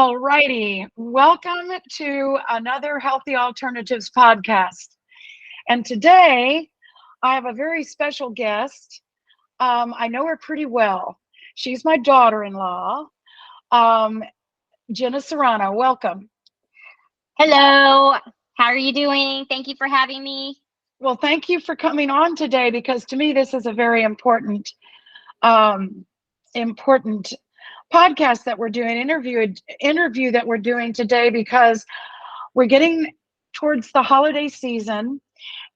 All righty. Welcome to another Healthy Alternatives podcast. And today I have a very special guest. I know her pretty well. She's my daughter in law, um, Jenna Serrano. Welcome. Hello, how are you doing? Thank you for having me. Well, thank you for coming on today because to me, this is a very um, important podcast that we're doing, interview that we're doing today because we're getting towards the holiday season.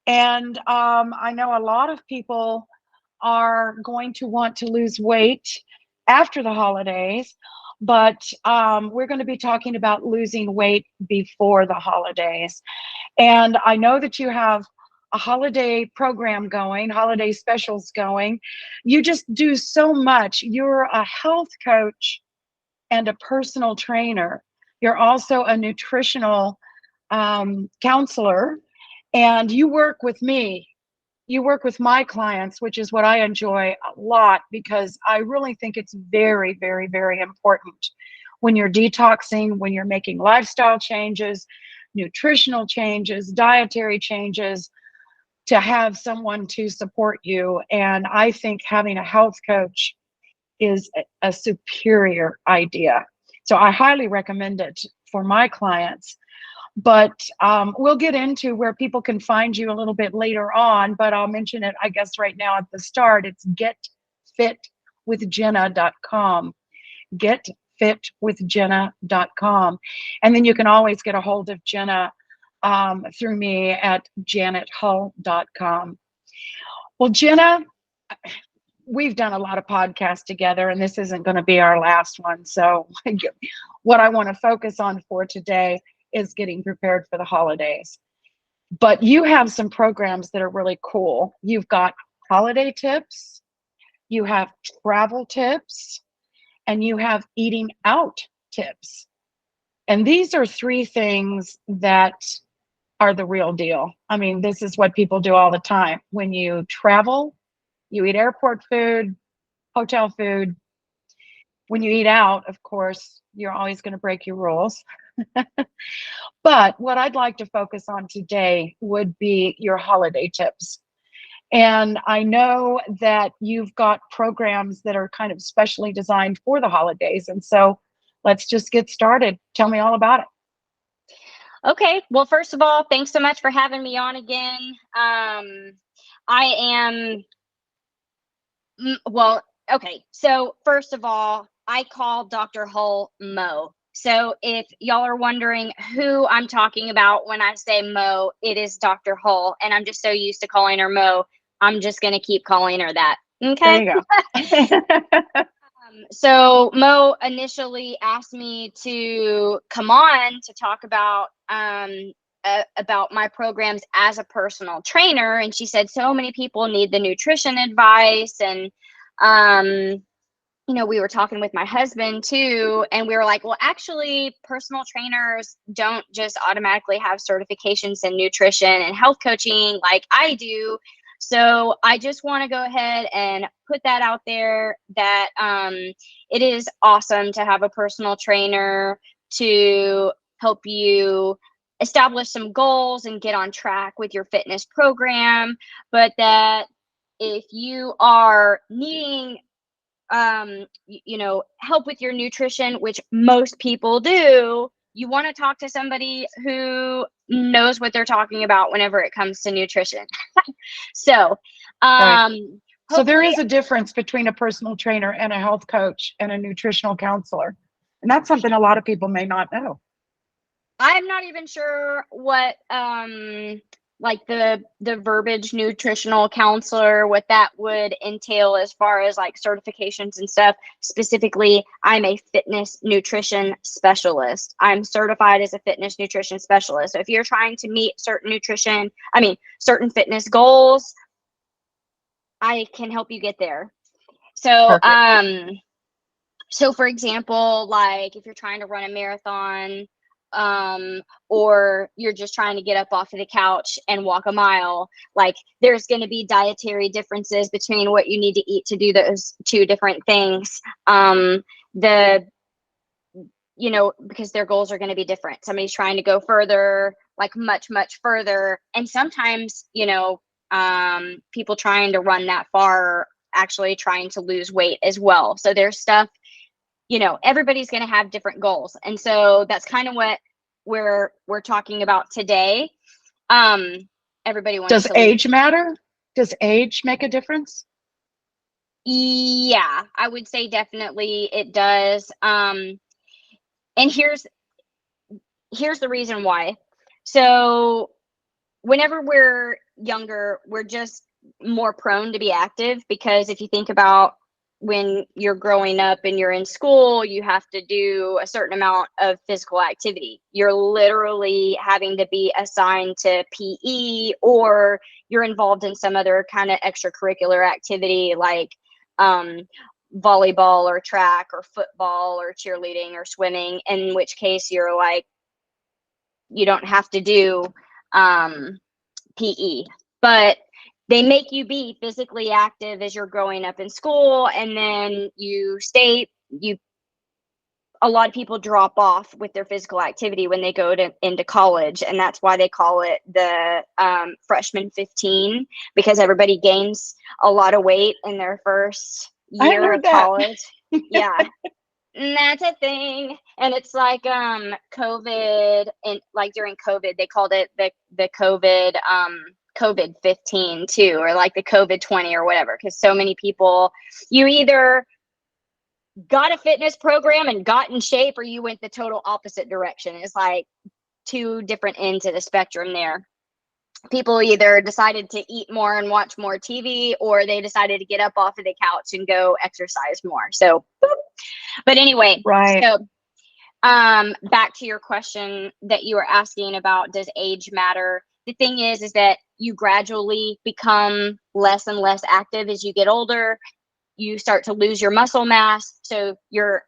And I know a lot of people are going to want to lose weight after the holidays, but we're going to be talking about losing weight before the holidays. And I know that you have a holiday program going, holiday specials going. You just do so much. You're a health coach and a personal trainer. You're also a nutritional counselor, and you work with me. You work with my clients, which is what I enjoy a lot because I really think it's very, very, very important when you're detoxing, when you're making lifestyle changes, nutritional changes, dietary changes, to have someone to support you. And I think having a health coach is a superior idea. So I highly recommend it for my clients. But we'll get into where people can find you a little bit later on, but I'll mention it, I guess, right now at the start. It's getfitwithjenna.com. Getfitwithjenna.com. And then you can always get a hold of Jenna through me at janethull.com. Well, Jenna, we've done a lot of podcasts together, and this isn't going to be our last one. So, what I want to focus on for today is getting prepared for the holidays. But you have some programs that are really cool. You've got holiday tips, you have travel tips, and you have eating out tips. And these are three things that are the real deal. I mean, this is what people do all the time. When you travel, you eat airport food, hotel food. When you eat out, of course, you're always going to break your rules. But what I'd like to focus on today would be your holiday tips. And I know that you've got programs that are kind of specially designed for the holidays. And so let's just get started. Tell me all about it. Okay, well, first of all, thanks so much for having me on again. I am, well, okay, so first of all, I call Dr. Hull Mo. So if y'all are wondering who I'm talking about when I say Mo, it is Dr. Hull. And I'm just so used to calling her Mo, I'm just going to keep calling her that. There Okay. you go. So Mo initially asked me to come on to talk about my programs as a personal trainer, and she said so many people need the nutrition advice, and um, we were talking with my husband too, and we were like, well, actually, personal trainers don't just automatically have certifications in nutrition and health coaching like I do. So I just want to go ahead and put that out there that it is awesome to have a personal trainer to help you establish some goals and get on track with your fitness program, but that if you are needing help with your nutrition, which most people do, you want to talk to somebody who knows what they're talking about whenever it comes to nutrition. So, Right. So there hopefully, is a difference between a personal trainer and a health coach and a nutritional counselor. And that's something a lot of people may not know. I'm not even sure what like the verbiage nutritional counselor, what that would entail as far as like certifications and stuff. Specifically, I'm a fitness nutrition specialist. I'm certified as a fitness nutrition specialist. So if you're trying to meet certain fitness goals, I can help you get there. So Perfect. so for example, like if you're trying to run a marathon, or you're just trying to get up off of the couch and walk a mile, like there's going to be dietary differences between what you need to eat to do those two different things. The because their goals are going to be different. Somebody's trying to go further, like much, much further. And sometimes, people trying to run that far are actually trying to lose weight as well. So there's stuff, everybody's going to have different goals. And so that's kind of what we're talking about today. Everybody wants Does to age matter? Does age make a difference? Yeah, I would say definitely it does. And here's the reason why. So whenever we're younger, we're just more prone to be active, because if you think about when you're growing up and you're in school, you have to do a certain amount of physical activity. You're literally having to be assigned to PE, or you're involved in some other kind of extracurricular activity like volleyball or track or football or cheerleading or swimming, in which case you're like, you don't have to do PE, but they make you be physically active as you're growing up in school, and then a lot of people drop off with their physical activity when they go into college, and that's why they call it the freshman 15, because everybody gains a lot of weight in their first I year heard of that. college. Yeah. And that's a thing. And it's like COVID, and like during COVID, they called it the COVID 15 too, or like the COVID 20 or whatever, because so many people, you either got a fitness program and got in shape, or you went the total opposite direction. It's like two different ends of the spectrum there. People either decided to eat more and watch more TV, or they decided to get up off of the couch and go exercise more. So, but anyway, Right. so back to your question that you were asking about, does age matter? The thing is that you gradually become less and less active as you get older. You start to lose your muscle mass, so you're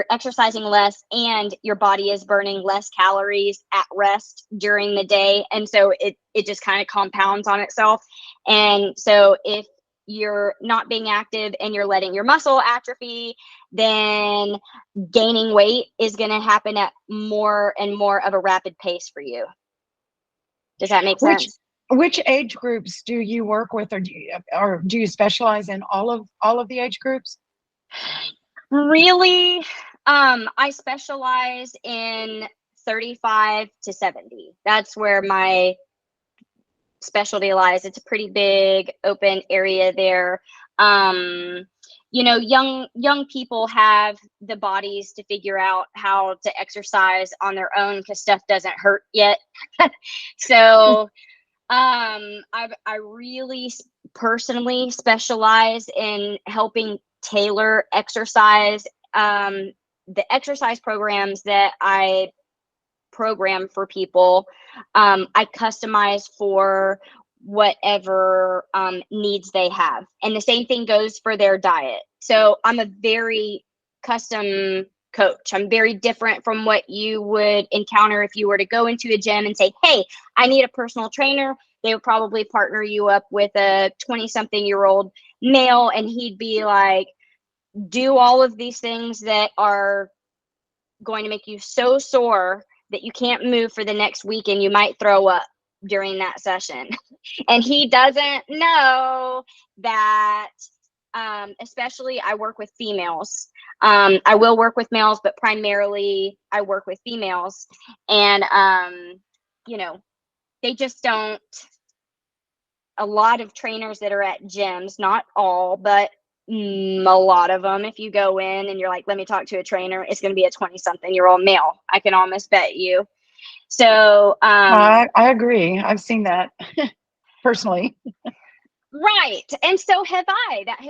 exercising less, and your body is burning less calories at rest during the day, and so it just kind of compounds on itself. And so if you're not being active and you're letting your muscle atrophy, then gaining weight is going to happen at more and more of a rapid pace for you. Does that make Which sense? which age groups do you work with, or do you specialize in all of the age groups? Really, I specialize in 35 to 70. That's where my specialty lies. It's a pretty big open area there. Young people have the bodies to figure out how to exercise on their own, because stuff doesn't hurt yet. So I really personally specialize in helping tailor exercise. The exercise programs that I program for people, I customize for whatever needs they have. And the same thing goes for their diet. So I'm a very custom coach. I'm very different from what you would encounter if you were to go into a gym and say, hey, I need a personal trainer. They would probably partner you up with a 20-something-year-old male, and he'd be like, do all of these things that are going to make you so sore that you can't move for the next week, and you might throw up during that session. And he doesn't know that, especially I work with females. I will work with males, but primarily I work with females. And, they just don't, a lot of trainers that are at gyms, not all, but a lot of them, if you go in and you're like, let me talk to a trainer, it's going to be a 20-something-year-old male. I can almost bet you. So, I agree. I've seen that personally. right. And so have I. That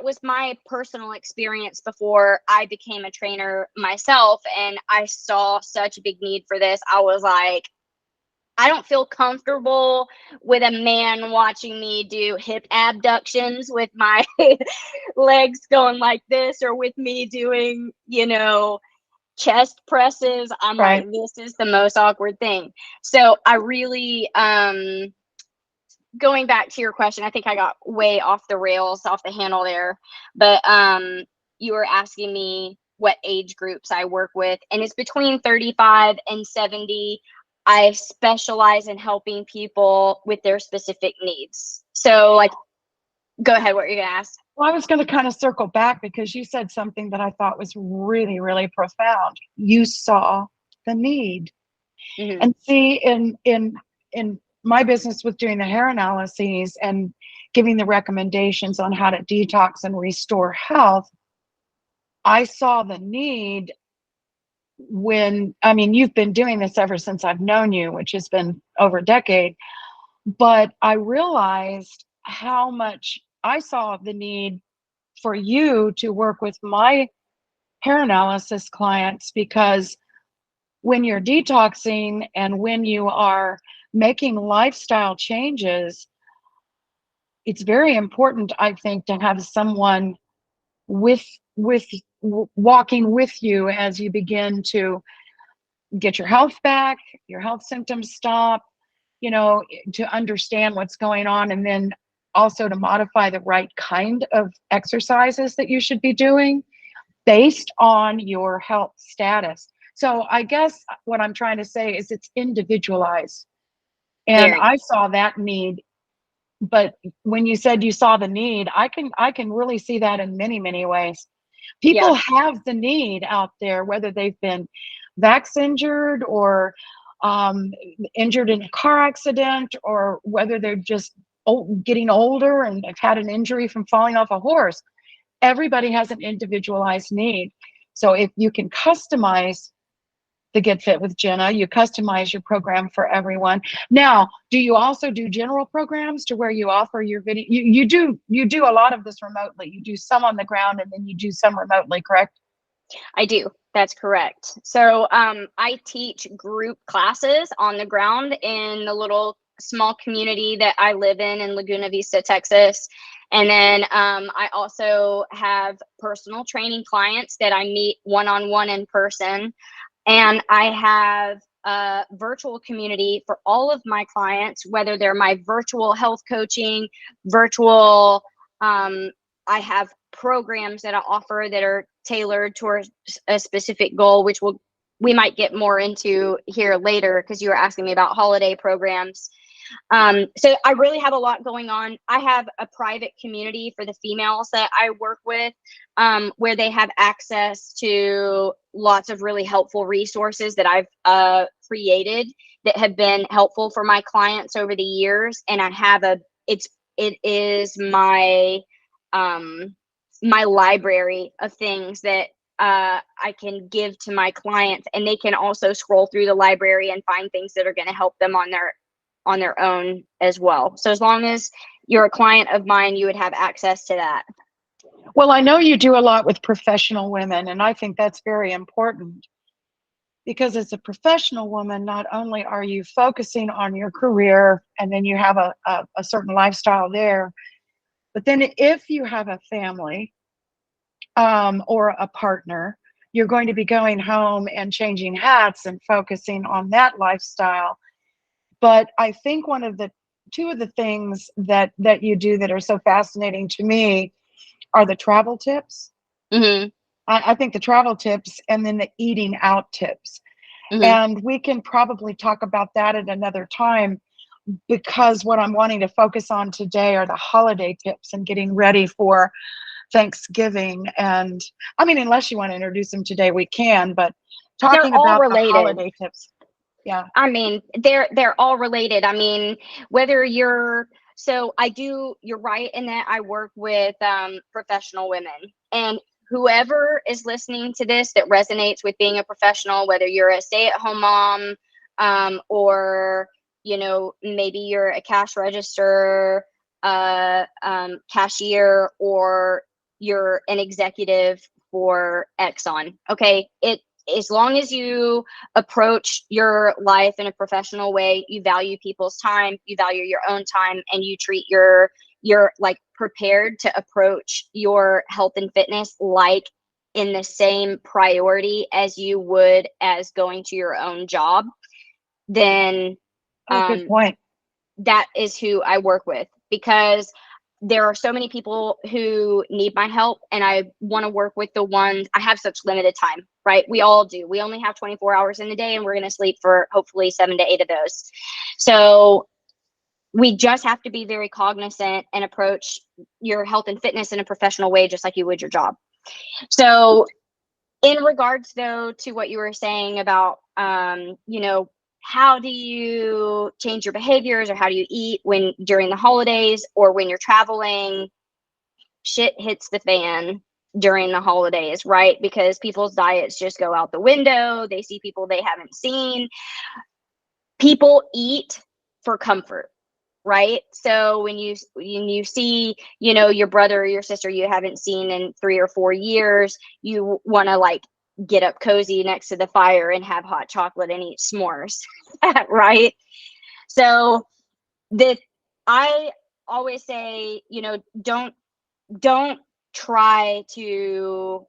was my personal experience before I became a trainer myself. And I saw such a big need for this. I was like, I don't feel comfortable with a man watching me do hip abductions with my legs going like this, or with me doing, chest presses. I'm like, Right. this is the most awkward thing. So I really, going back to your question, I think I got way off the rails, off the handle there. But you were asking me what age groups I work with, and it's between 35 and 70. I specialize in helping people with their specific needs. So, like, go ahead, what you're gonna ask. Well, I was going to kind of circle back because you said something that I thought was really, really profound. You saw the need. Mm-hmm. And see, in my business with doing the hair analyses and giving the recommendations on how to detox and restore health, I saw the need when, I mean, you've been doing this ever since I've known you, which has been over a decade, but I realized how much I saw the need for you to work with my hair analysis clients, because when you're detoxing and when you are making lifestyle changes, it's very important, I think, to have someone with with walking with you as you begin to get your health back, your health symptoms stop, you know, to understand what's going on, and then also to modify the right kind of exercises that you should be doing based on your health status. So I guess what I'm trying to say is it's individualized. And Very. I saw that need, but when you said you saw the need, I can really see that in many, many ways. Yeah. People have the need out there, whether they've been vax injured or injured in a car accident, or whether they're just getting older and they've had an injury from falling off a horse. Everybody has an individualized need. So if you can customize the Get Fit with Jenna, you customize your program for everyone. Now, do you also do general programs to where you offer your video? You do a lot of this remotely. You do some on the ground and then you do some remotely, correct? I do. That's correct. So I teach group classes on the ground in the little small community that I live in Laguna Vista, Texas. And then I also have personal training clients that I meet one-on-one in person. And I have a virtual community for all of my clients, whether they're my virtual health coaching, virtual, I have programs that I offer that are tailored towards a specific goal, which we might get more into here later because you were asking me about holiday programs. So I really have a lot going on. I have a private community for the females that I work with, where they have access to lots of really helpful resources that I've created that have been helpful for my clients over the years. And I have it is my library of things that I can give to my clients, and they can also scroll through the library and find things that are going to help them on their own as well. So as long as you're a client of mine, you would have access to that. Well, I know you do a lot with professional women, and I think that's very important because as a professional woman, not only are you focusing on your career and then you have a certain lifestyle there, but then if you have a family or a partner, you're going to be going home and changing hats and focusing on that lifestyle. But I think two of the things that you do that are so fascinating to me are the travel tips. Mm-hmm. I think the travel tips and then the eating out tips. Mm-hmm. And we can probably talk about that at another time, because what I'm wanting to focus on today are the holiday tips and getting ready for Thanksgiving. And I mean, unless you want to introduce them today, we can, but They're talking all about the related. holiday tips. Yeah. I mean, they're all related. I mean, whether you're right in that I work with professional women, and whoever is listening to this that resonates with being a professional, whether you're a stay-at-home mom, or maybe you're a cash register, cashier, or you're an executive for Exxon. Okay, as long as you approach your life in a professional way, you value people's time, you value your own time, and you treat you're like prepared to approach your health and fitness like in the same priority as you would as going to your own job, then Oh, good point. that is who I work with, because there are so many people who need my help, and I want to work with the ones. I have such limited time, right? We all do. We only have 24 hours in a day, and we're going to sleep for hopefully 7 to 8 of those. So we just have to be very cognizant and approach your health and fitness in a professional way, just like you would your job. So in regards though to what you were saying about, how do you change your behaviors, or how do you eat when during the holidays or when you're traveling? Shit hits the fan during the holidays, right? Because people's diets just go out the window. They see people they haven't seen. People eat for comfort, right? So when you see, your brother or your sister you haven't seen in 3 or 4 years, you want to like get up cozy next to the fire and have hot chocolate and eat s'mores, right? So I always say, don't try to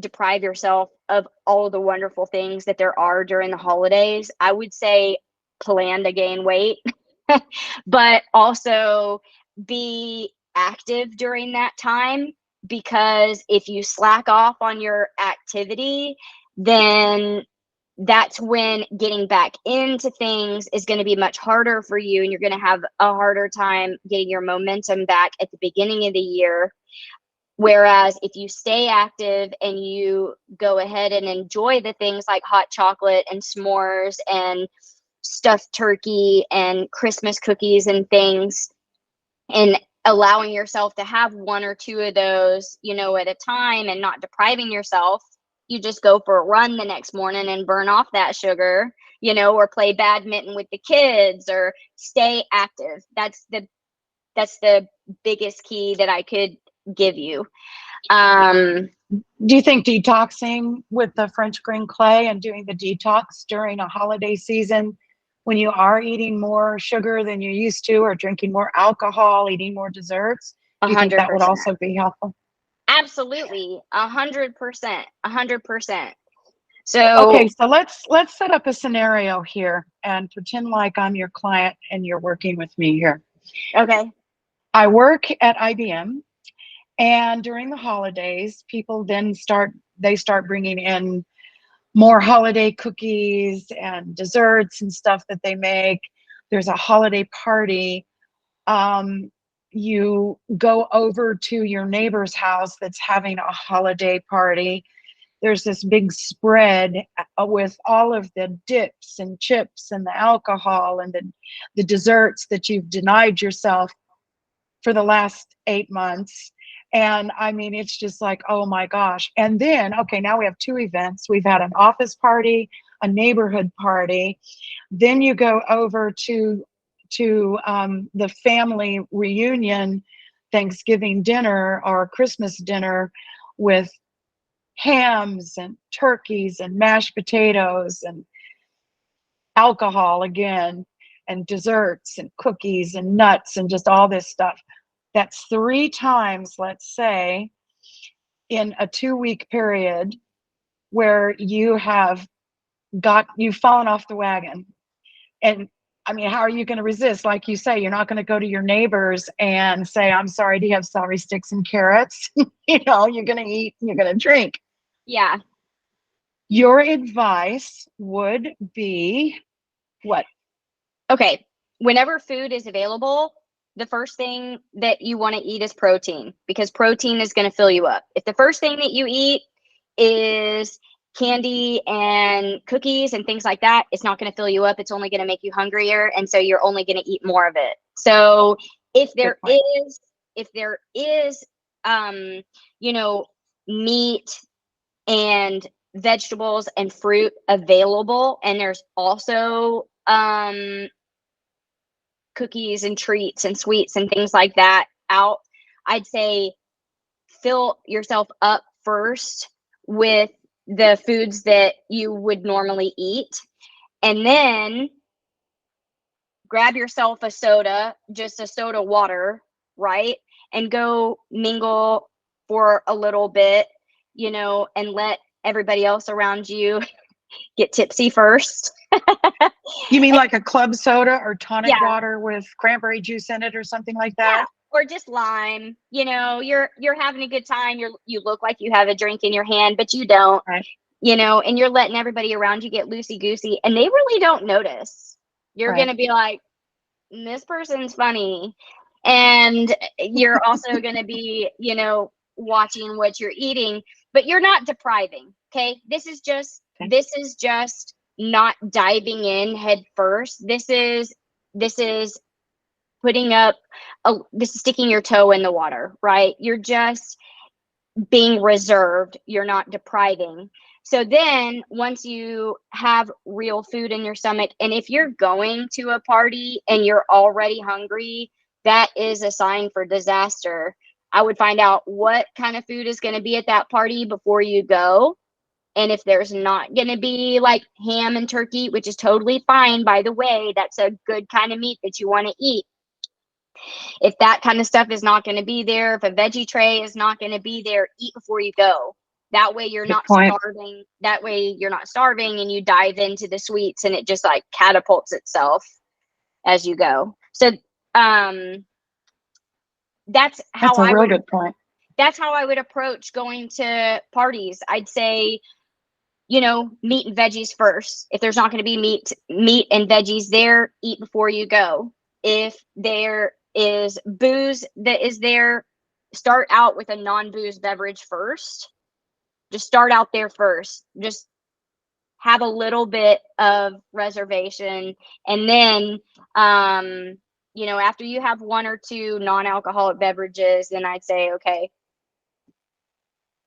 deprive yourself of all the wonderful things that there are during the holidays. I would say plan to gain weight, but also be active during that time, because if you slack off on your activity, then that's when getting back into things is going to be much harder for you, and you're going to have a harder time getting your momentum back at the beginning of the year. Whereas if you stay active and you go ahead and enjoy the things like hot chocolate and s'mores and stuffed turkey and Christmas cookies and things, and allowing yourself to have 1 or 2 of those, at a time, and not depriving yourself, you just go for a run the next morning and burn off that sugar, or play badminton with the kids, or stay active. That's the biggest key that I could give you. Do you think detoxing with the French green clay and doing the detox during a holiday season, when you are eating more sugar than you used to, or drinking more alcohol, eating more desserts, do you think that would 100%. also be helpful? Absolutely. 100%. 100%. So Okay, so let's set up a scenario here and pretend like I'm your client and you're working with me here. okay. I work at IBM, and during the holidays, people then start bringing in more holiday cookies and desserts and stuff that they make. There's a holiday party. You go over to your neighbor's house that's having a holiday party. There's this big spread with all of the dips and chips and the alcohol and the desserts that you've denied yourself for the last 8 months. And I mean, it's just like, oh my gosh. And then, okay, now we have 2 events. We've had an office party, a neighborhood party. Then you go over to the family reunion, Thanksgiving dinner or Christmas dinner, with hams and turkeys and mashed potatoes and alcohol again, and desserts and cookies and nuts and just all this stuff. That's 3 times, let's say, in a 2-week period, where you've fallen off the wagon. And I mean, how are you going to resist? Like you say, you're not going to go to your neighbors and say, I'm sorry, do you have celery sticks and carrots? You're going to eat, you're going to drink. Yeah. Your advice would be what? Okay. Whenever food is available, the first thing that you want to eat is protein, because protein is going to fill you up. If the first thing that you eat is candy and cookies and things like that, it's not going to fill you up. It's only going to make you hungrier. And so you're only going to eat more of it. So if there is, meat and vegetables and fruit available, and there's also, cookies and treats and sweets and things like that out, I'd say fill yourself up first with the foods that you would normally eat, and then grab yourself a soda, just a soda water, right? And go mingle for a little bit, and let everybody else around you get tipsy first. You mean like a club soda or tonic Yeah. water with cranberry juice in it or something like that? or just lime. You're having a good time. You look like you have a drink in your hand, but you don't. Right. And you're letting everybody around you get loosey goosey, and they really don't notice. You're Right. gonna be like, this person's funny, and you're also gonna be, watching what you're eating, but you're not depriving. Okay, Okay. this is just not diving in head first. This is putting up this is sticking your toe in the water, right? You're just being reserved, you're not depriving. So then once you have real food in your stomach, and if you're going to a party and you're already hungry, that is a sign for disaster. I would find out what kind of food is going to be at that party before you go. And if there's not going to be like ham and turkey, which is totally fine, by the way, that's a good kind of meat that you want to eat. If that kind of stuff is not going to be there, if a veggie tray is not going to be there, eat before you go. That way you're Good not point. starving. That way you're not starving, and you dive into the sweets, and it just like catapults itself as you go. So um that's how That's a I real would good point. that's how I would approach going to parties. I'd say, meat and veggies first. If there's not going to be meat and veggies there, eat before you go. If there is booze that is there, start out with a non-booze beverage first. Just start out there first. Just have a little bit of reservation, and then after you have one or two non-alcoholic beverages, then I'd say, okay,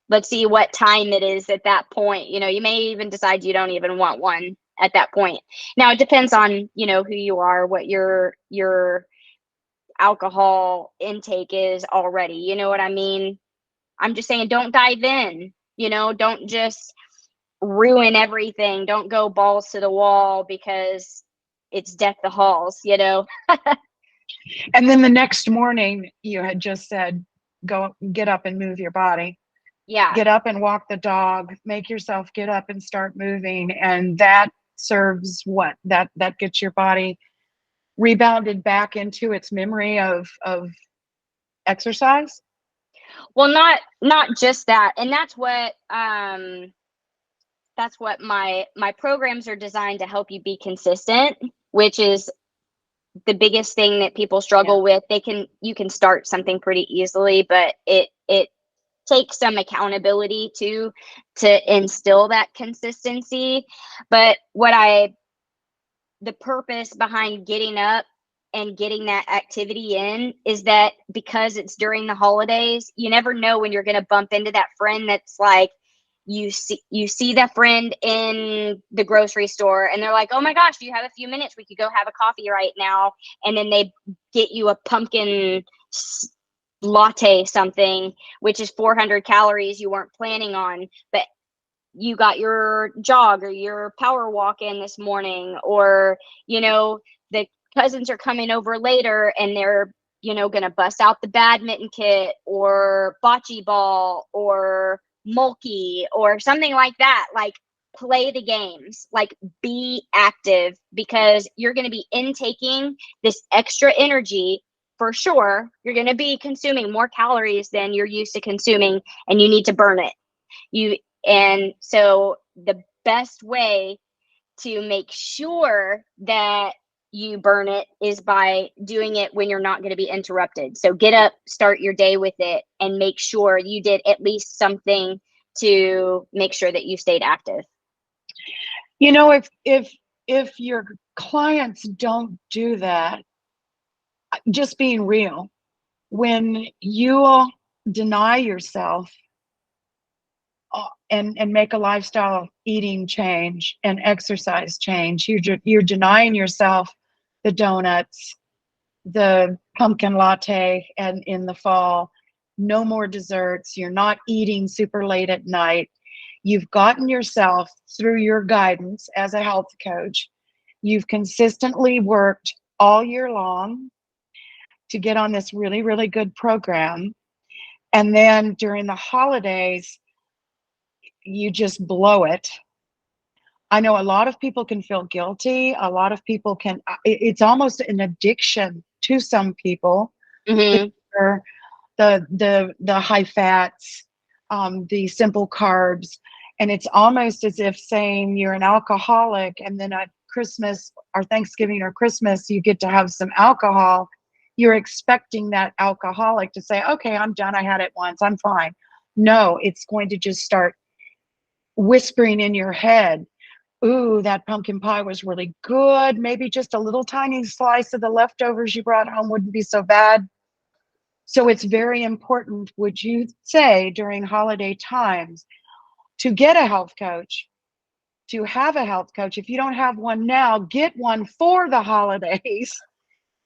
let's see what time it is at that point. You may even decide you don't even want one at that point. Now it depends on, who you are, what your alcohol intake is already. You know what I mean? I'm just saying, don't dive in. Don't just ruin everything. Don't go balls to the wall because it's deck the halls. And then the next morning, you had just said, go get up and move your body. Yeah. Get up and walk the dog. Make yourself get up and start moving. And that serves what? That gets your body rebounded back into its memory of exercise. Well, not just that. And that's what my programs are designed to help you be consistent, which is the biggest thing that people struggle with. You can start something pretty easily, but it takes some accountability to instill that consistency. But the purpose behind getting up and getting that activity in is that because it's during the holidays, you never know when you're going to bump into that friend that's like, you see that friend in the grocery store, and they're like, oh my gosh, do you have a few minutes? We could go have a coffee right now. And then they get you a pumpkin latte something, which is 400 calories you weren't planning on, but you got your jog or your power walk in this morning, or the cousins are coming over later and they're gonna bust out the badminton kit or bocce ball or mulkey or something like that. Like, play the games, like, be active, because you're going to be intaking this extra energy. For sure, you're going to be consuming more calories than you're used to consuming, and you need to burn it. And so the best way to make sure that you burn it is by doing it when you're not going to be interrupted. So get up, start your day with it, and make sure you did at least something to make sure that you stayed active. If your clients don't do that, just being real, when you deny yourself and make a lifestyle eating change and exercise change, you're denying yourself the donuts, the pumpkin latte, and in the fall, no more desserts. You're not eating super late at night. You've gotten yourself through your guidance as a health coach. You've consistently worked all year long to get on this really, really good program. And then during the holidays, you just blow it. I know a lot of people can feel guilty. A lot of people it's almost an addiction to some people. Mm-hmm. sugar, the high fats, the simple carbs. And it's almost as if saying you're an alcoholic, and then at Christmas or Thanksgiving or Christmas, you get to have some alcohol. You're expecting that alcoholic to say, okay, I'm done. I had it once. I'm fine. No, it's going to just start whispering in your head, ooh, that pumpkin pie was really good. Maybe just a little tiny slice of the leftovers you brought home wouldn't be so bad. So it's very important, would you say, during holiday times to get a health coach, to have a health coach. If you don't have one now, get one for the holidays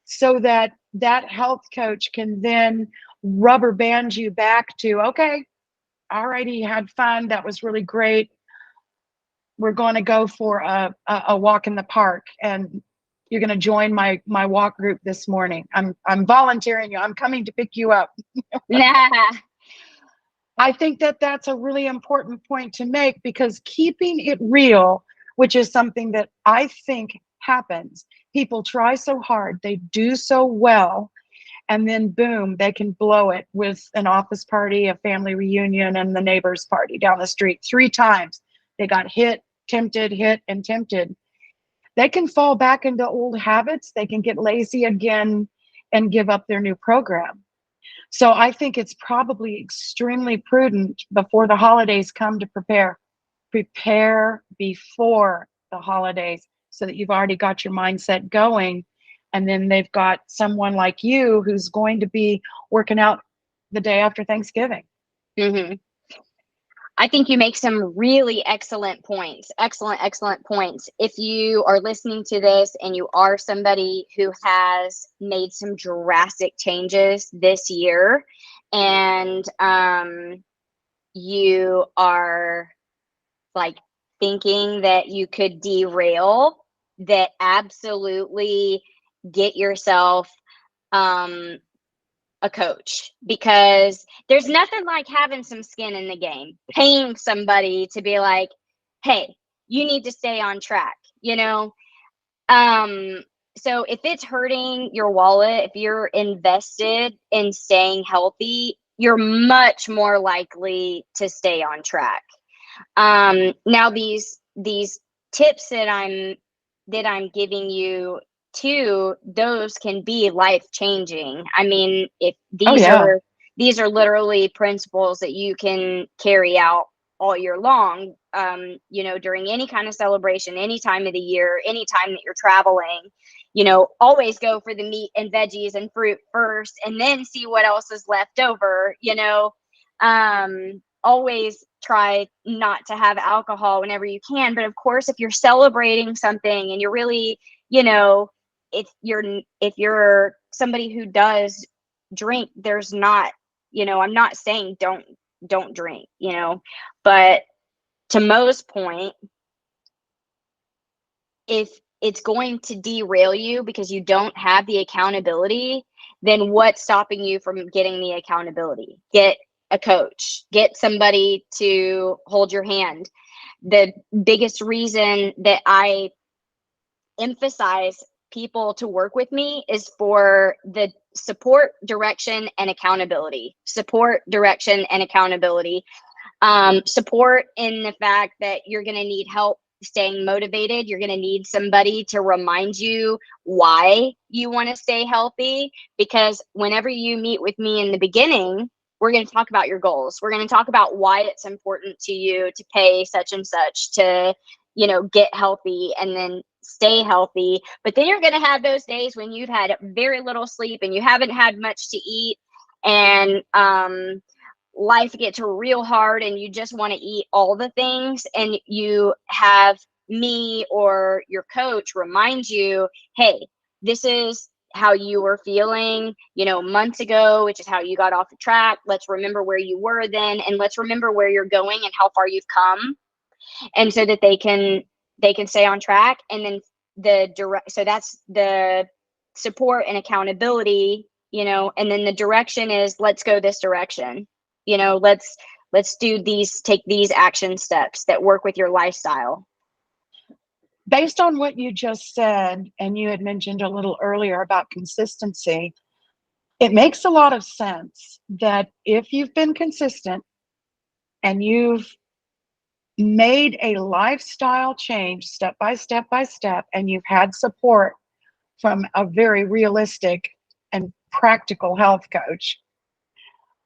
so that that health coach can then rubber band you back to, okay, all righty, had fun. That was really great. We're going to go for a walk in the park, and you're going to join my walk group this morning. I'm volunteering you. I'm coming to pick you up. Nah. I think that that's a really important point to make, because keeping it real, which is something that I think happens, people try so hard, they do so well, and then boom, they can blow it with an office party, a family reunion, and the neighbor's party down the street. 3 times they got hit, tempted, hit, and tempted. They can fall back into old habits. They can get lazy again and give up their new program. So I think it's probably extremely prudent before the holidays come to prepare before the holidays, so that you've already got your mindset going. And then they've got someone like you who's going to be working out the day after Thanksgiving. Hmm. I think you make some really excellent points. Excellent points. If you are listening to this and you are somebody who has made some drastic changes this year, and you are like thinking that you could derail, that absolutely get yourself a coach, because there's nothing like having some skin in the game, paying somebody to be like, hey, you need to stay on track, you know? So if it's hurting your wallet, if you're invested in staying healthy, you're much more likely to stay on track. Now these tips that I'm giving you too, those can be life changing. I mean, if Oh yeah. these are literally principles that you can carry out all year long, during any kind of celebration, any time of the year, any time that you're traveling, always go for the meat and veggies and fruit first, and then see what else is left over, always try not to have alcohol whenever you can. But of course, if you're celebrating something and you're really, if you're somebody who does drink, there's not, I'm not saying don't drink, but to Mo's point, if it's going to derail you because you don't have the accountability, then what's stopping you from getting the accountability? Get a coach, get somebody to hold your hand. The biggest reason that I emphasize people to work with me is for the support, direction, and accountability. Support, direction, and accountability. Support in the fact that you're going to need help staying motivated. You're going to need somebody to remind you why you want to stay healthy, because whenever you meet with me in the beginning, we're going to talk about your goals. We're going to talk about why it's important to you to pay such and such to, get healthy and then stay healthy. But then you're going to have those days when you've had very little sleep and you haven't had much to eat, and life gets real hard and you just want to eat all the things, and you have me or your coach remind you, hey, this is how you were feeling, months ago, which is how you got off the track. Let's remember where you were then, and let's remember where you're going and how far you've come, and so that they can stay on track. And then so that's the support and accountability, and then the direction is, let's go this direction, let's take these action steps that work with your lifestyle. Based on what you just said, and you had mentioned a little earlier about consistency, it makes a lot of sense that if you've been consistent and you've made a lifestyle change step by step by step, and you've had support from a very realistic and practical health coach.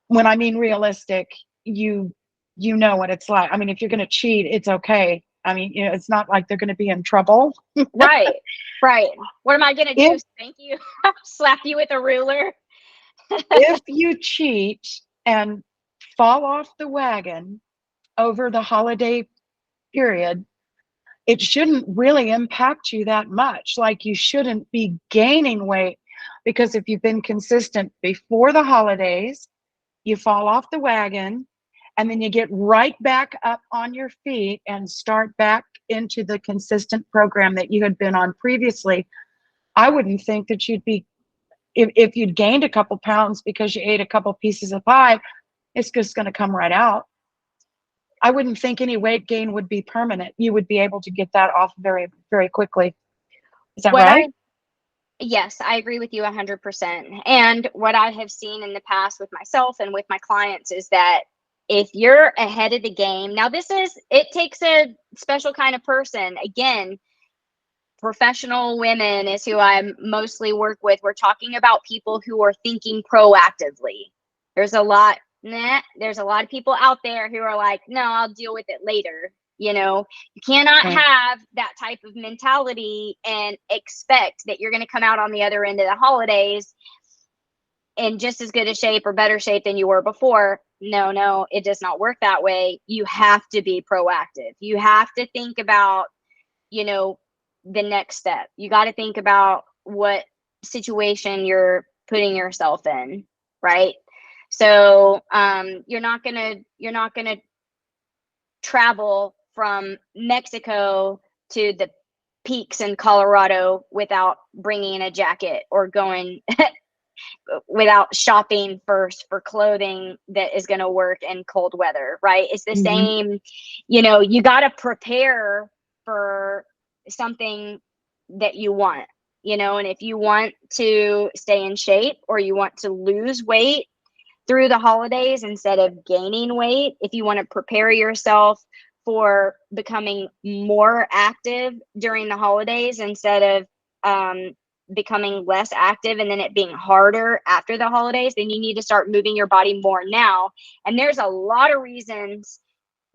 When I mean realistic, you know what it's like. I mean, if you're going to cheat, it's okay. I mean, it's not like they're going to be in trouble. Right. Right. What am I going to do? If Spank you? Slap you with a ruler? if you cheat and fall off the wagon over the holiday period, it shouldn't really impact you that much. Like, you shouldn't be gaining weight, because if you've been consistent before the holidays, you fall off the wagon and then you get right back up on your feet and start back into the consistent program that you had been on previously. I wouldn't think that you'd be, if you'd gained a couple pounds because you ate a couple pieces of pie, it's just going to come right out. I wouldn't think any weight gain would be permanent. You would be able to get that off very, very quickly. Is that What I right? Yes, I agree with you 100%. And what I have seen in the past with myself and with my clients is that if you're ahead of the game, now it takes a special kind of person. Again, professional women is who I mostly work with. We're talking about people who are thinking proactively. There's a lot of people out there who are like, no, I'll deal with it later. You cannot Right. have that type of mentality and expect that you're going to come out on the other end of the holidays in just as good a shape or better shape than you were before. No, it does not work that way. You have to be proactive. You have to think about, you know, the next step. You got to think about what situation you're putting yourself in, right? So you're not gonna travel from Mexico to the peaks in Colorado without bringing a jacket, or going without shopping first for clothing that is going to work in cold weather, right? It's the Mm-hmm. same. You got to prepare for something that you want, and if you want to stay in shape or you want to lose weight through the holidays instead of gaining weight, if you want to prepare yourself for becoming more active during the holidays instead of becoming less active and then it being harder after the holidays, then you need to start moving your body more now. And there's a lot of reasons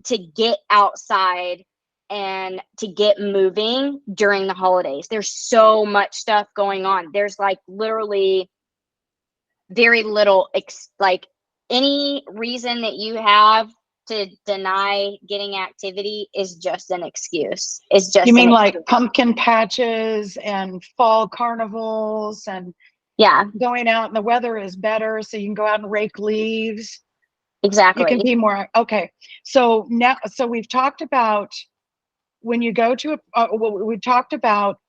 to get outside and to get moving during the holidays. There's so much stuff going on. There's like literally very little like any reason that you have to deny getting activity is just an excuse. It's You just an mean like excuse. pumpkin patches and fall carnivals and Yeah, going out and the weather is better so you can go out and rake leaves? You can exactly. be more okay. So now, so we've talked about when you go to we talked about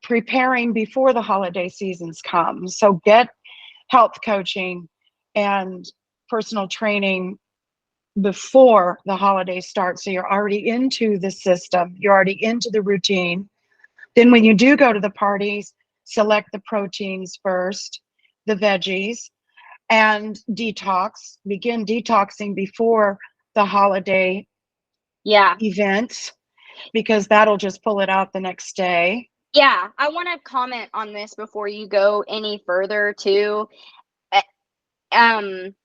preparing before the holiday seasons come. So get health coaching and personal training before the holidays start, so you're already into the system, you're already into the routine. Then when you do go to the parties, select the proteins first, the veggies, and begin detoxing before the holiday Yeah. events, because that'll just pull it out the next day. Yeah. I want to comment on this before you go any further too. Uh, Um,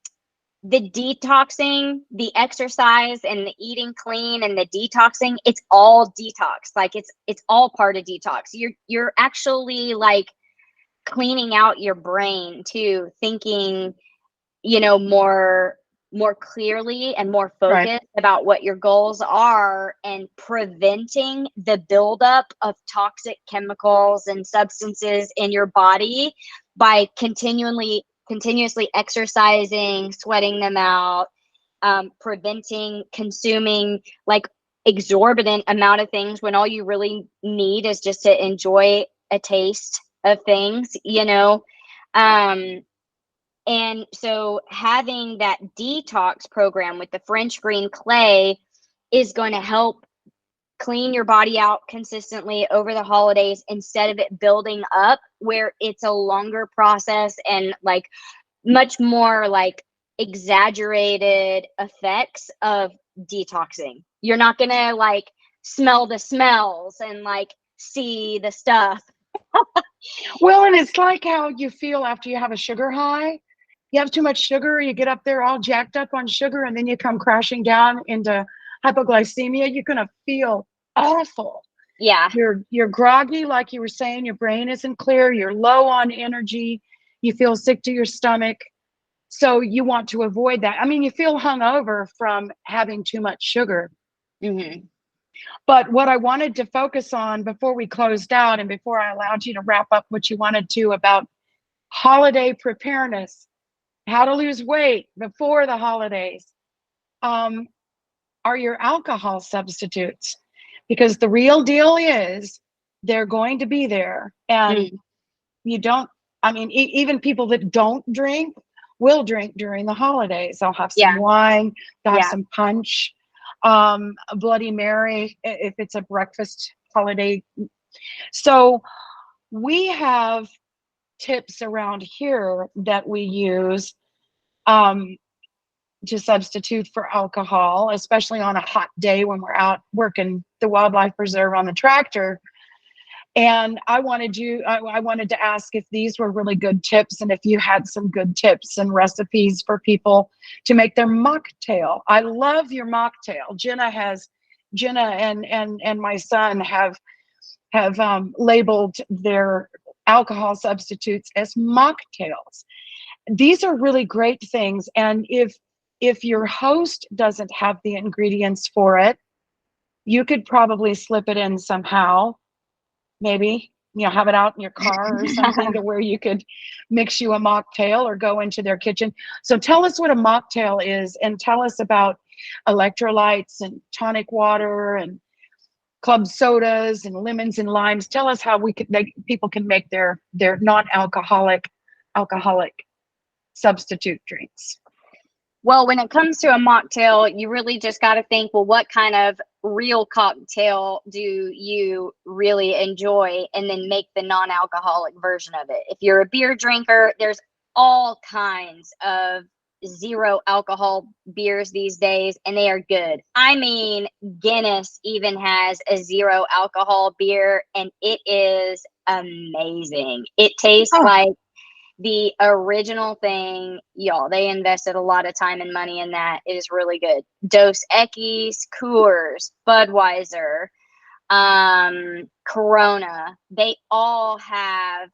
the detoxing, the exercise and the eating clean and the detoxing, it's all detox. Like it's all part of detox. You're actually like cleaning out your brain too, thinking, more clearly and more Right. focused about what your goals are, and preventing the buildup of toxic chemicals and substances in your body by continuously exercising, sweating them out, preventing consuming like exorbitant amount of things when all you really need is just to enjoy a taste of things. um and so having that detox program with the French green clay is going to help clean your body out consistently over the holidays instead of it building up where it's a longer process and like much more like exaggerated effects of detoxing. You're not gonna like smell the smells and like see the stuff. Well, and it's like how you feel after you have a sugar high. You have too much sugar, you get up there all jacked up on sugar, and then you come crashing down into hypoglycemia. You're gonna feel awful. Yeah. You're groggy, like you were saying, your brain isn't clear, you're low on energy, you feel sick to your stomach. So you want to avoid that. I mean, you feel hungover from having too much sugar. Mm-hmm. But what I wanted to focus on before we closed out and before I allowed you to wrap up what you wanted to about holiday preparedness, how to lose weight before the holidays, are your alcohol substitutes. Because the real deal is they're going to be there. And you don't, I mean, even people that don't drink will drink during the holidays. They'll have some Yeah. wine, they'll have Yeah. some punch, a Bloody Mary if it's a breakfast holiday. So we have tips around here that we use to substitute for alcohol, especially on a hot day when we're out working the wildlife preserve on the tractor. And I wanted to ask if these were really good tips and if you had some good tips and recipes for people to make their mocktail. I love your mocktail. Jenna and my son have labeled their alcohol substitutes as mocktails. These are really great things. And if your host doesn't have the ingredients for it, you could probably slip it in somehow. Maybe, have it out in your car or something to where you could mix you a mocktail or go into their kitchen. So tell us what a mocktail is and tell us about electrolytes and tonic water and club sodas and lemons and limes. Tell us how people can make their non-alcoholic substitute drinks. Well, when it comes to a mocktail, you really just got to think, well, what kind of real cocktail do you really enjoy? And then make the non-alcoholic version of it. If you're a beer drinker, there's all kinds of zero alcohol beers these days, and they are good. I mean, Guinness even has a zero alcohol beer, and it is amazing. It tastes like the original thing, y'all. They invested a lot of time and money in that. It is really good. Dos Equis, Coors, Budweiser, Corona. They all have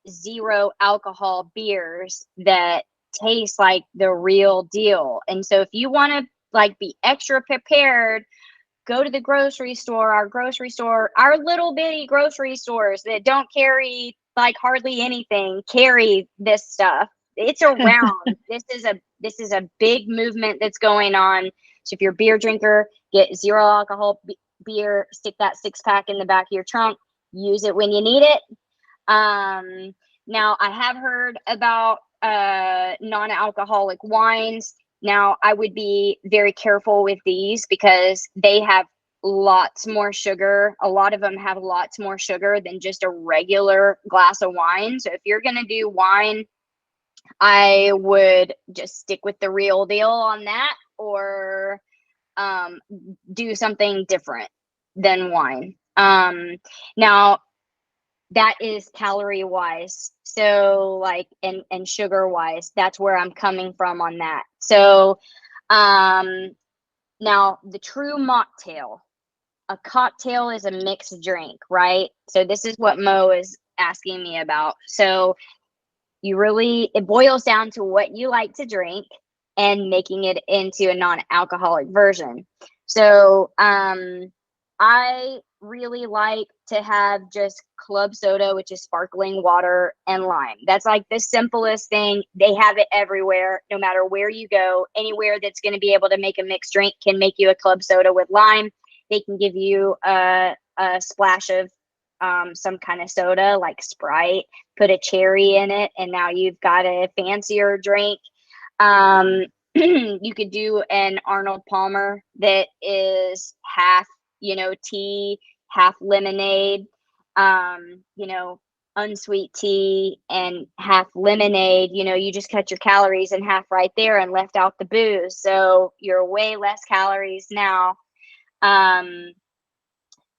zero alcohol beers that taste like the real deal. And so if you want to like be extra prepared, go to the grocery store, our little bitty grocery stores that don't carry like hardly anything, carry this stuff. It's around. This is a big movement that's going on. So if you're a beer drinker, get zero alcohol beer, stick that 6-pack in the back of your trunk, use it when you need it. Now I have heard about non-alcoholic wines. Now, I would be very careful with these because they have lots more sugar. A lot of them have lots more sugar than just a regular glass of wine. So if you're going to do wine, I would just stick with the real deal on that, or do something different than wine. Now, that is calorie wise. So like, and sugar wise, that's where I'm coming from on that. So now the true mocktail, a cocktail is a mixed drink, right? So this is what Mo is asking me about. So it boils down to what you like to drink and making it into a non-alcoholic version. So I really like to have just club soda, which is sparkling water and lime. That's like the simplest thing. They have it everywhere, no matter where you go. Anywhere that's going to be able to make a mixed drink can make you a club soda with lime. They can give you a splash of some kind of soda like Sprite, put a cherry in it, and now you've got a fancier drink. You could do an Arnold Palmer that is half tea, half lemonade, you know, unsweet tea and half lemonade, you just cut your calories in half right there and left out the booze. So you're way less calories now. Um,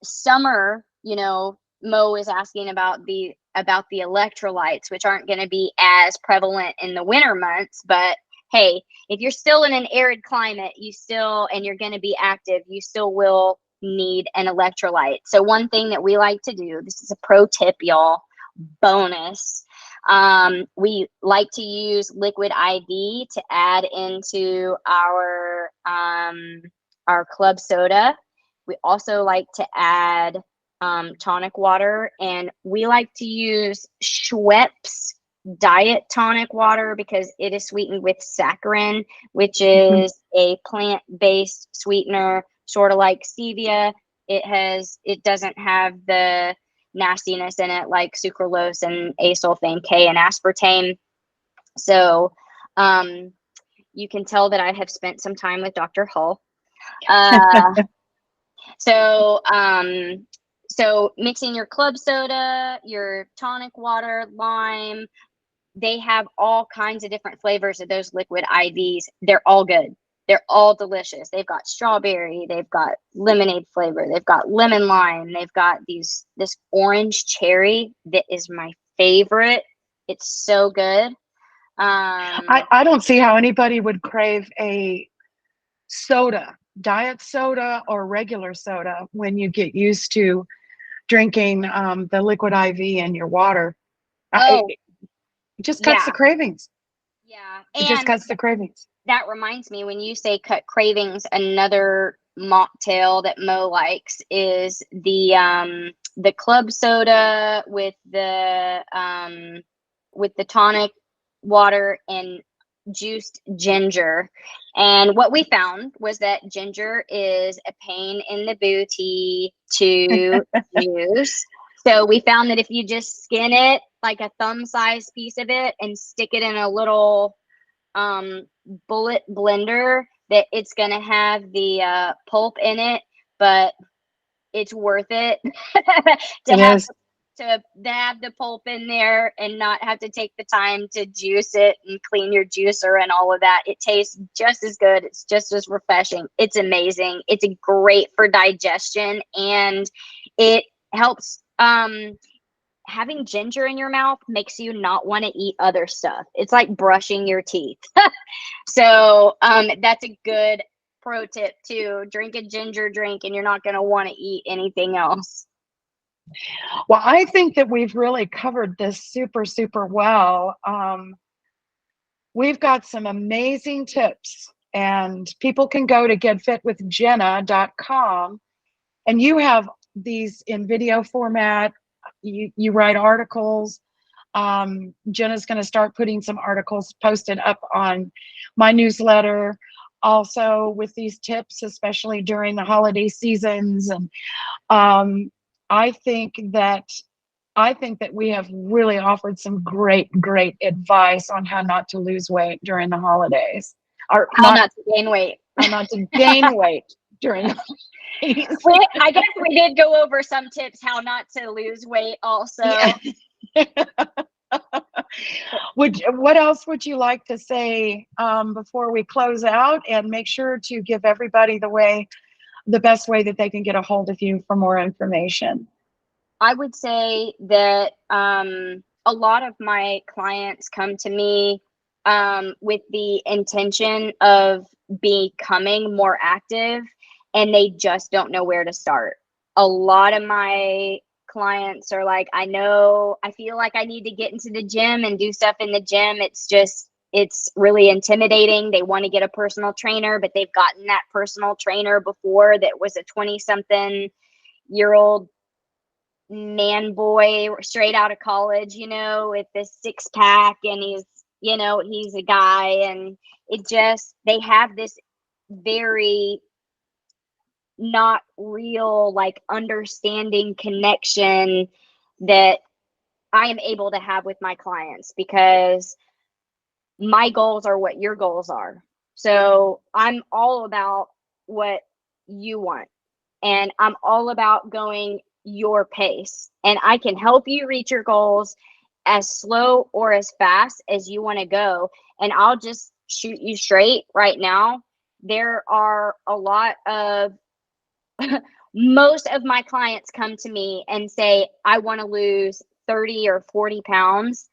Summer, Mo is asking about the electrolytes, which aren't going to be as prevalent in the winter months, but hey, if you're still in an arid climate, and you're going to be active, you still will need an electrolyte. So one thing that we like to do, this is a pro tip, y'all, bonus. We like to use liquid IV to add into our club soda. We also like to add tonic water, and we like to use Schweppes diet tonic water because it is sweetened with saccharin, which is a plant-based sweetener, sort of like stevia. It doesn't have the nastiness in it like sucralose and acesulfame K and aspartame. So you can tell that I have spent some time with Dr. Hull. So mixing your club soda, your tonic water, lime, they have all kinds of different flavors of those liquid IVs. They're all good. They're all delicious. They've got strawberry, they've got lemonade flavor, they've got lemon lime, they've got this orange cherry that is my favorite. It's so good. I don't see how anybody would crave a soda, diet soda or regular soda, when you get used to drinking the liquid IV in your water. Oh, It just cuts yeah. the cravings. Yeah. It just And cuts the cravings. that reminds me, when you say cut cravings, another mocktail that Mo likes is the club soda with the tonic water and juiced ginger. And what we found was that ginger is a pain in the booty to use. So we found that if you just skin it, like a thumb-sized piece of it, and stick it in a little bullet blender, that it's going to have the pulp in it, but it's worth it to It have is. the pulp in there and not have to take the time to juice it and clean your juicer and all of that. It tastes just as good. It's just as refreshing. It's amazing. It's great for digestion, and it helps. Having ginger in your mouth makes you not want to eat other stuff. It's like brushing your teeth. So that's a good pro tip too. Drink a ginger drink and you're not going to want to eat anything else. Well, I think that we've really covered this super, super well. We've got some amazing tips, and people can go to getfitwithjenna.com, and you have these in video format. You write articles. Jenna's going to start putting some articles posted up on my newsletter, also with these tips, especially during the holiday seasons. And um, I think that we have really offered some great, great advice on how not to lose weight during the holidays, or How not to gain weight. how not to gain weight during the holidays. I guess we did go over some tips how not to lose weight also. Yeah. What else would you like to say before we close out, and make sure to give everybody the best way that they can get a hold of you for more information? I would say that a lot of my clients come to me with the intention of becoming more active, and they just don't know where to start. A lot of my clients are like, I feel like I need to get into the gym and do stuff in the gym. It's really intimidating. They want to get a personal trainer, but they've gotten that personal trainer before that was a 20-something-year-old man boy straight out of college, with this six pack, and he's a guy, and they have this very not real, like, understanding connection that I am able to have with my clients, because my goals are what your goals are. So I'm all about what you want. and I'm all about going your pace. And I can help you reach your goals as slow or as fast as you want to go. And I'll just shoot you straight right now. There are a lot of most of my clients come to me and say, I want to lose 30 or 40 pounds.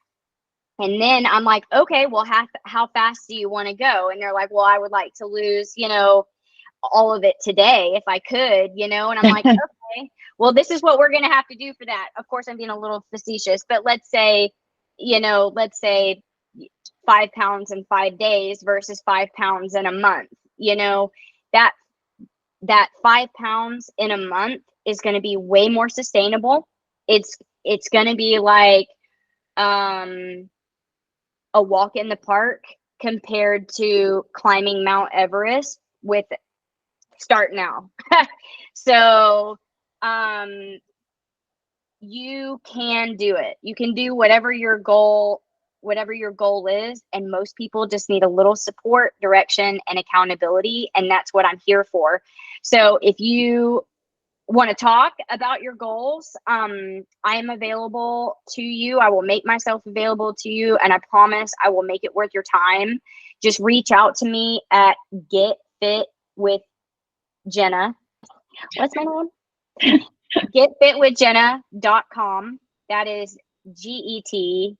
And then I'm like, okay, well, how fast do you want to go? And they're like, well, I would like to lose, all of it today if I could, and I'm like, okay, well, this is what we're going to have to do for that. Of course, I'm being a little facetious, but let's say 5 pounds in 5 days versus 5 pounds in a month, that that 5 pounds in a month is going to be way more sustainable. It's going to be like a walk in the park compared to climbing Mount Everest with start now. So you can do it. You can do whatever your goal is, and most people just need a little support, direction, and accountability, and that's what I'm here for. So if you want to talk about your goals, I am available to you. I will make myself available to you, and I promise I will make it worth your time. Just reach out to me at Get Fit with Jenna. What's my name? GetFitWithJenna.com. That is GetFitWith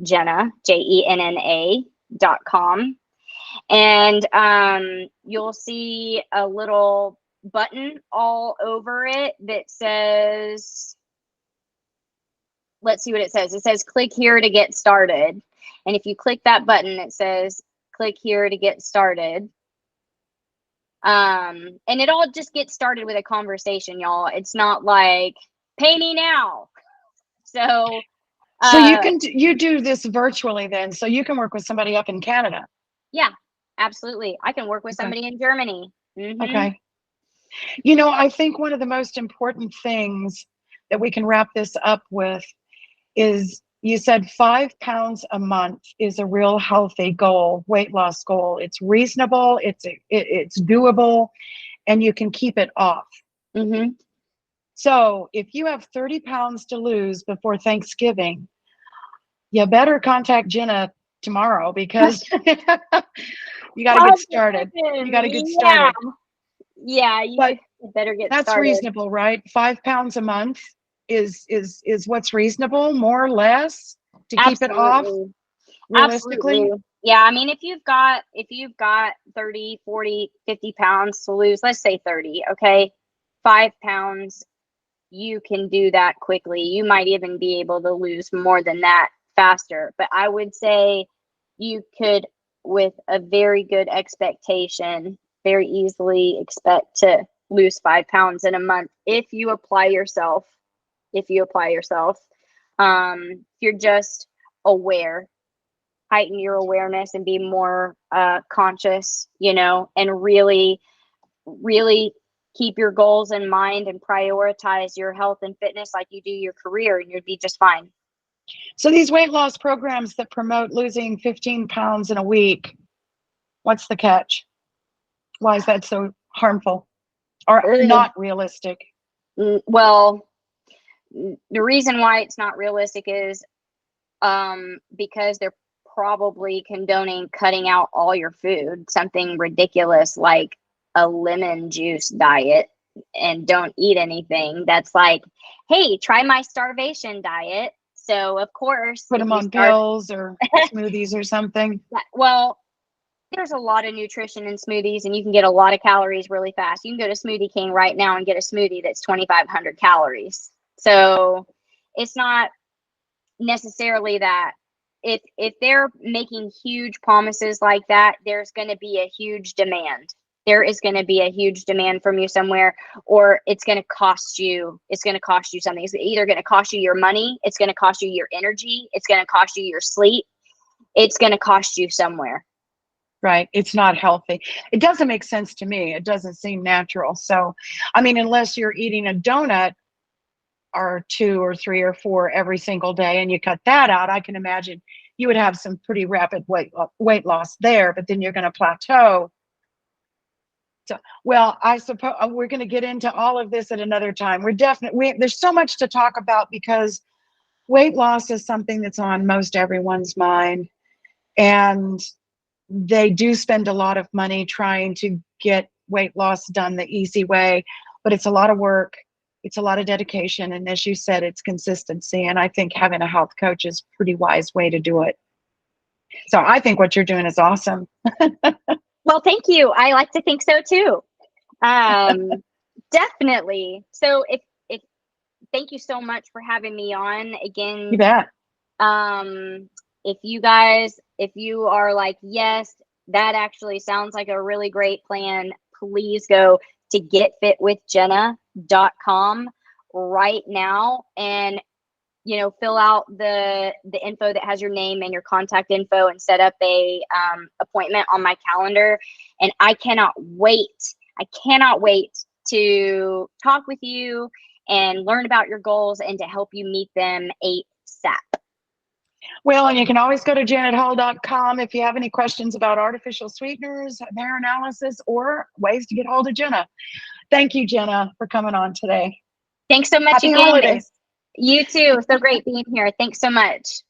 Jenna, JENNA.com. And you'll see a little button all over it that says, let's see what it says. It says click here to get started. And if you click that button, it says click here to get started. And it all just gets started with a conversation, y'all. It's not like pay me now. So you do this virtually then, so you can work with somebody up in Canada. Yeah, absolutely. I can work with somebody in Germany. Mm-hmm. Okay. I think one of the most important things that we can wrap this up with is, you said 5 pounds a month is a real healthy goal, weight loss goal. It's reasonable, it's doable, and you can keep it off. Mm-hmm. So if you have 30 pounds to lose before Thanksgiving, you better contact Jenna tomorrow, because you got to get started. You got to get started. Yeah, you better get started. That's reasonable, right? 5 pounds a month is what's reasonable, more or less, to keep it off, realistically. Absolutely. Yeah, I mean, if you've got 30, 40, 50 pounds to lose, let's say 30, okay? 5 pounds, you can do that quickly. You might even be able to lose more than that faster. But I would say you could, with a very good expectation, very easily expect to lose 5 pounds in a month if you apply yourself. If you're just aware, heighten your awareness and be more conscious, and really, really keep your goals in mind and prioritize your health and fitness like you do your career, and you'd be just fine. So these weight loss programs that promote losing 15 pounds in a week, what's the catch? Why is that so harmful or not realistic? Well, the reason why it's not realistic is because they're probably condoning cutting out all your food, something ridiculous like a lemon juice diet, and don't eat anything. That's like, hey, try my starvation diet. So of course, put them on pills or smoothies or something. Well, there's a lot of nutrition in smoothies, and you can get a lot of calories really fast. You can go to Smoothie King right now and get a smoothie that's 2,500 calories. So it's not necessarily that. If they're making huge promises like that, there's going to be a huge demand. There is going to be a huge demand from you somewhere, or it's going to cost you. It's going to cost you something. It's either going to cost you your money, it's going to cost you your energy, it's going to cost you your sleep, it's going to cost you somewhere. Right. It's not healthy. It doesn't make sense to me. It doesn't seem natural. So, I mean, unless you're eating a donut or 2 or 3 or 4 every single day and you cut that out, I can imagine you would have some pretty rapid weight loss there, but then you're going to plateau So, well, I suppose we're going to get into all of this at another time. There's so much to talk about because weight loss is something that's on most everyone's mind. And they do spend a lot of money trying to get weight loss done the easy way, but it's a lot of work. It's a lot of dedication. And as you said, it's consistency. And I think having a health coach is a pretty wise way to do it. So I think what you're doing is awesome. Well, thank you. I like to think so too. Definitely. So if thank you so much for having me on again. You bet. If you are like, yes, that actually sounds like a really great plan, please go to getfitwithjenna.com right now and fill out the info that has your name and your contact info and set up a appointment on my calendar. And I cannot wait to talk with you and learn about your goals and to help you meet them ASAP. Well, and you can always go to janethall.com if you have any questions about artificial sweeteners, hair analysis, or ways to get hold of Jenna. Thank you, Jenna, for coming on today. Thanks so much. Happy again. holidays. You too. So great being here. Thanks so much.